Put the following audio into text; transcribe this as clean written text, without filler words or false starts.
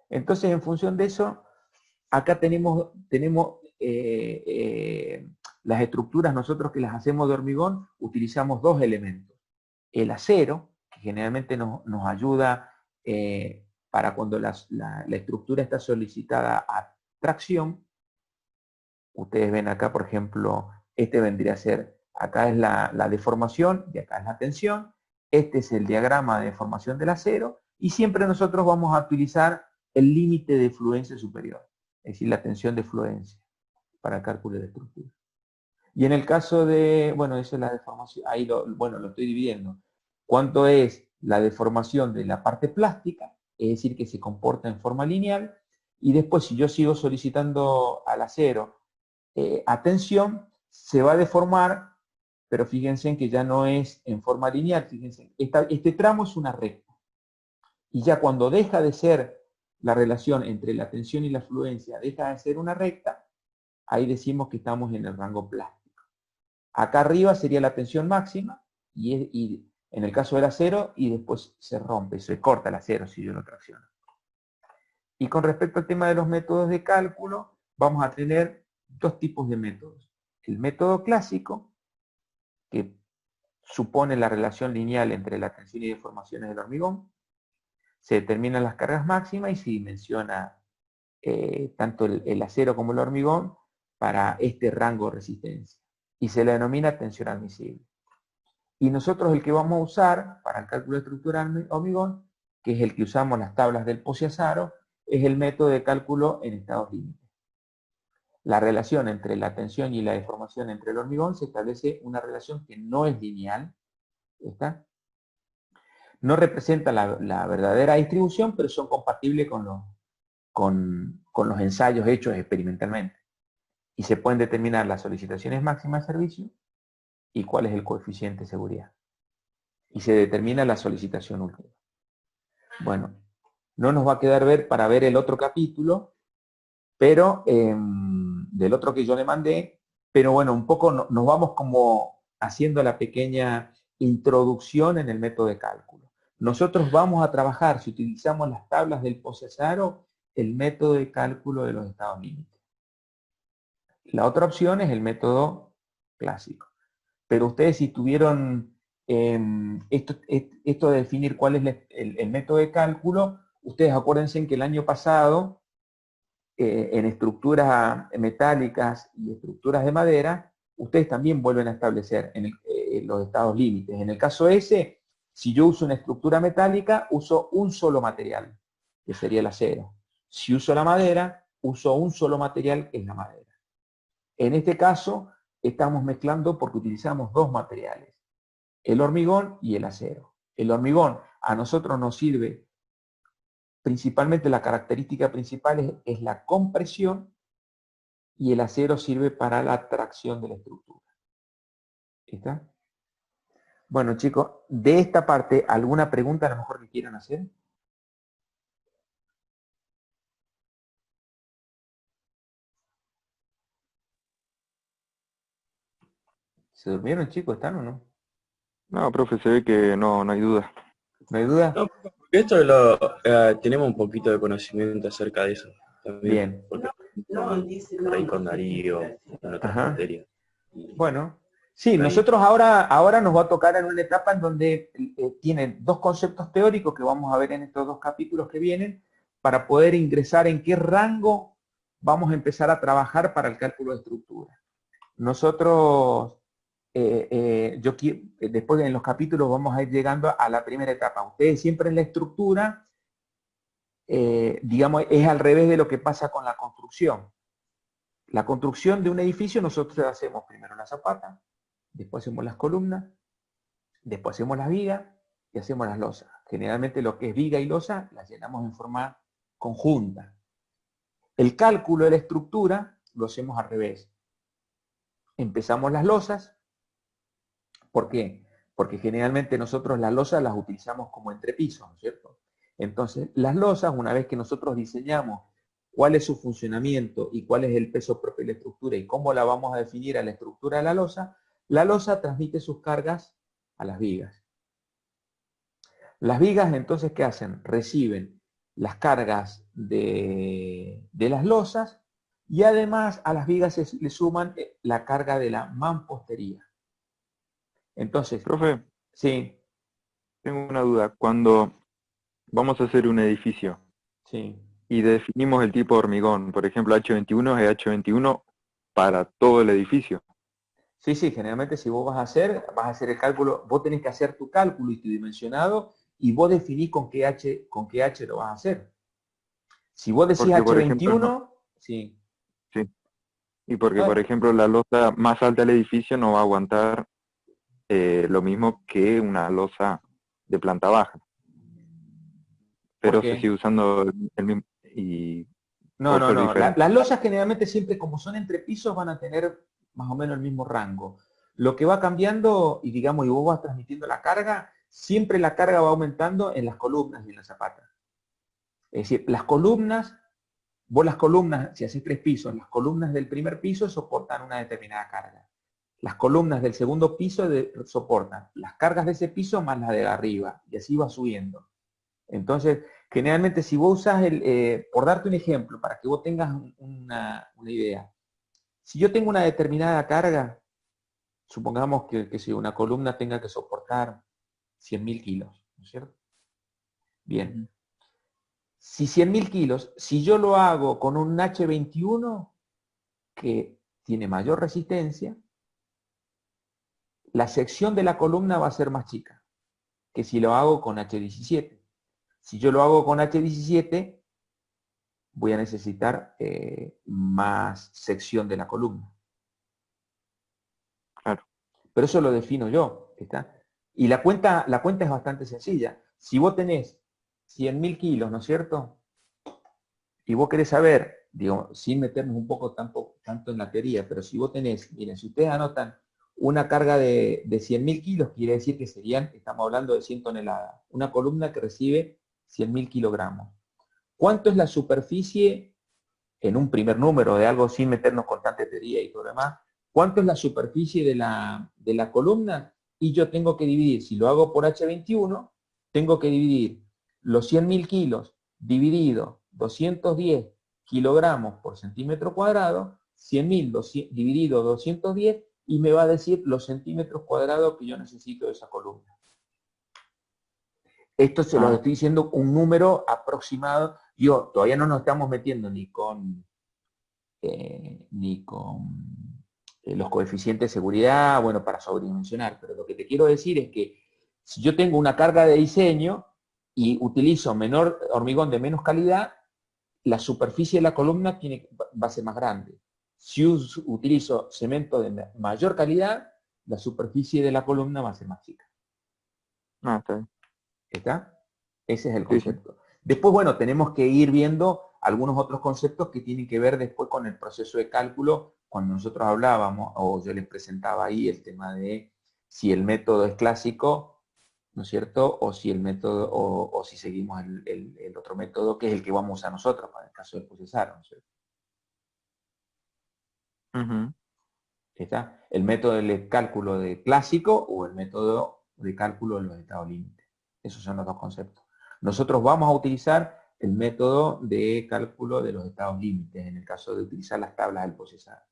Entonces, en función de eso, acá tenemos las estructuras, nosotros que las hacemos de hormigón, utilizamos dos elementos. El acero, que generalmente nos ayuda para cuando la estructura está solicitada a tracción. Ustedes ven acá, por ejemplo, este vendría a ser, acá es la deformación y acá es la tensión. Este es el diagrama de deformación del acero y siempre nosotros vamos a utilizar el límite de fluencia superior, es decir, la tensión de fluencia para el cálculo de estructura. Y en el caso de, bueno, eso es la deformación, ahí lo estoy dividiendo. ¿Cuánto es la deformación de la parte plástica? Es decir, que se comporta en forma lineal. Y después, si yo sigo solicitando al acero atención, se va a deformar, pero fíjense en que ya no es en forma lineal. Fíjense, este tramo es una recta. Y ya cuando deja de ser la relación entre la tensión y la fluencia, deja de ser una recta, ahí decimos que estamos en el rango plástico. Acá arriba sería la tensión máxima y en el caso del acero y después se rompe, se corta el acero si yo lo tracciono. Y con respecto al tema de los métodos de cálculo, vamos a tener dos tipos de métodos. El método clásico, que supone la relación lineal entre la tensión y deformaciones del hormigón. Se determinan las cargas máximas y se dimensiona tanto el acero como el hormigón para este rango de resistencia. Y se le denomina tensión admisible. Y nosotros el que vamos a usar para el cálculo estructural hormigón, que es el que usamos las tablas del Posiasaro, es el método de cálculo en estados límites. La relación entre la tensión y la deformación entre el hormigón se establece una relación que no es lineal. ¿Está? No representa la verdadera distribución, pero son compatibles con los ensayos hechos experimentalmente. Y se pueden determinar las solicitaciones máximas de servicio y cuál es el coeficiente de seguridad. Y se determina la solicitación última. Bueno, no nos va a quedar para ver el otro capítulo, pero del otro que yo le mandé, pero bueno, un poco nos vamos como haciendo la pequeña introducción en el método de cálculo. Nosotros vamos a trabajar, si utilizamos las tablas del Posiasaro, el método de cálculo de los estados límites. La otra opción es el método clásico. Pero ustedes si tuvieron esto de definir cuál es el método de cálculo, ustedes acuérdense que el año pasado, en estructuras metálicas y estructuras de madera, ustedes también vuelven a establecer los estados límites. En el caso ese, si yo uso una estructura metálica, uso un solo material, que sería el acero. Si uso la madera, uso un solo material, que es la madera. En este caso, estamos mezclando porque utilizamos dos materiales, el hormigón y el acero. El hormigón a nosotros nos sirve, principalmente la característica principal es la compresión y el acero sirve para la tracción de la estructura. ¿Está? Bueno, chicos, de esta parte, ¿alguna pregunta a lo mejor que quieran hacer? ¿Se durmieron, chicos? ¿Están o no? No, profe, se ve que no hay duda. ¿No hay duda? No, porque tenemos un poquito de conocimiento acerca de eso también, Bien. porque por ahí con Darío, en otras Ajá. materias. Bueno, sí, Ahí, nosotros ahora nos va a tocar en una etapa en donde tienen dos conceptos teóricos que vamos a ver en estos dos capítulos que vienen para poder ingresar en qué rango vamos a empezar a trabajar para el cálculo de estructura. Nosotros, después en los capítulos vamos a ir llegando a la primera etapa. Ustedes siempre en la estructura, digamos, es al revés de lo que pasa con la construcción. La construcción de un edificio nosotros hacemos primero la zapata, después hacemos las columnas, después hacemos las vigas y hacemos las losas. Generalmente lo que es viga y losa las llenamos en forma conjunta. El cálculo de la estructura lo hacemos al revés. Empezamos las losas. ¿Por qué? Porque generalmente nosotros las losas las utilizamos como entrepisos, ¿no es cierto? Entonces, las losas, una vez que nosotros diseñamos cuál es su funcionamiento y cuál es el peso propio de la estructura y cómo la vamos a definir a la estructura de la losa transmite sus cargas a las vigas. Las vigas entonces, ¿qué hacen? Reciben las cargas de las losas, y además a las vigas le suman la carga de la mampostería. Entonces, Profe, sí, tengo una duda. Cuando vamos a hacer un edificio sí. y definimos el tipo de hormigón, por ejemplo, H21 es H21 para todo el edificio. Sí, sí, generalmente si vos vas a hacer el cálculo, vos tenés que hacer tu cálculo y tu dimensionado y vos definís con qué H lo vas a hacer. Si vos decís Porque, por ejemplo, no, H21, sí. sí. Y porque, No, por ejemplo, la losa más alta del edificio no va a aguantar lo mismo que una losa de planta baja. ¿por Pero se qué? sigue usando el mismo y No, por no, ser no. diferente. Las losas generalmente siempre, como son entre pisos, van a tener más o menos el mismo rango. Lo que va cambiando, y digamos, y vos vas transmitiendo la carga, siempre la carga va aumentando en las columnas y en las zapatas. Es decir, las columnas, vos las columnas, si haces 3 pisos, las columnas del primer piso soportan una determinada carga. Las columnas del segundo piso soportan las cargas de ese piso más las de arriba, y así va subiendo. Entonces, generalmente si vos usas por darte un ejemplo, para que vos tengas una idea, si yo tengo una determinada carga, supongamos que si una columna tenga que soportar 100.000 kilos, ¿no es cierto? Bien, Ujú. si 100.000 kilos, si yo lo hago con un H21 que tiene mayor resistencia, la sección de la columna va a ser más chica que si lo hago con H17. Si yo lo hago con H17, voy a necesitar más sección de la columna. Claro. Pero eso lo defino yo. ¿Está? Y la cuenta es bastante sencilla. Si vos tenés 100.000 kilos, ¿no es cierto? Y vos querés saber, digo, sin meternos un poco tanto en la teoría, pero si vos tenés, miren, si ustedes anotan una carga de 100.000 kilos, quiere decir que serían, estamos hablando de 100 toneladas, una columna que recibe 100.000 kilogramos. ¿Cuánto es la superficie en un primer número de algo sin meternos con tanta teoría y todo lo demás? ¿Cuánto es la superficie de la columna? Y yo tengo que dividir, si lo hago por H21, tengo que dividir los 100.000 kilos dividido 210 kilogramos por centímetro cuadrado, 100.000 dividido 210, y me va a decir los centímetros cuadrados que yo necesito de esa columna. Esto se los Ah, estoy diciendo un número aproximado. Yo todavía no nos estamos metiendo ni con los coeficientes de seguridad, bueno, para sobredimensionar, pero lo que te quiero decir es que si yo tengo una carga de diseño y utilizo menor hormigón de menos calidad, la superficie de la columna va a ser más grande. Si utilizo cemento de mayor calidad, la superficie de la columna va a ser más chica. está bien. ¿Está? Ese es el Sí, sí. concepto. Después, bueno, tenemos que ir viendo algunos otros conceptos que tienen que ver después con el proceso de cálculo, cuando nosotros hablábamos, o yo les presentaba ahí el tema de si el método es clásico, ¿no es cierto? O si el método, o si seguimos el otro método, que es el que vamos a usar nosotros, para el caso del procesar, ¿no es cierto? Ujú. ¿Está? El método de cálculo de clásico o el método de cálculo de los estados límites. Esos son los dos conceptos. Nosotros vamos a utilizar el método de cálculo de los estados límites en el caso de utilizar las tablas del procesar.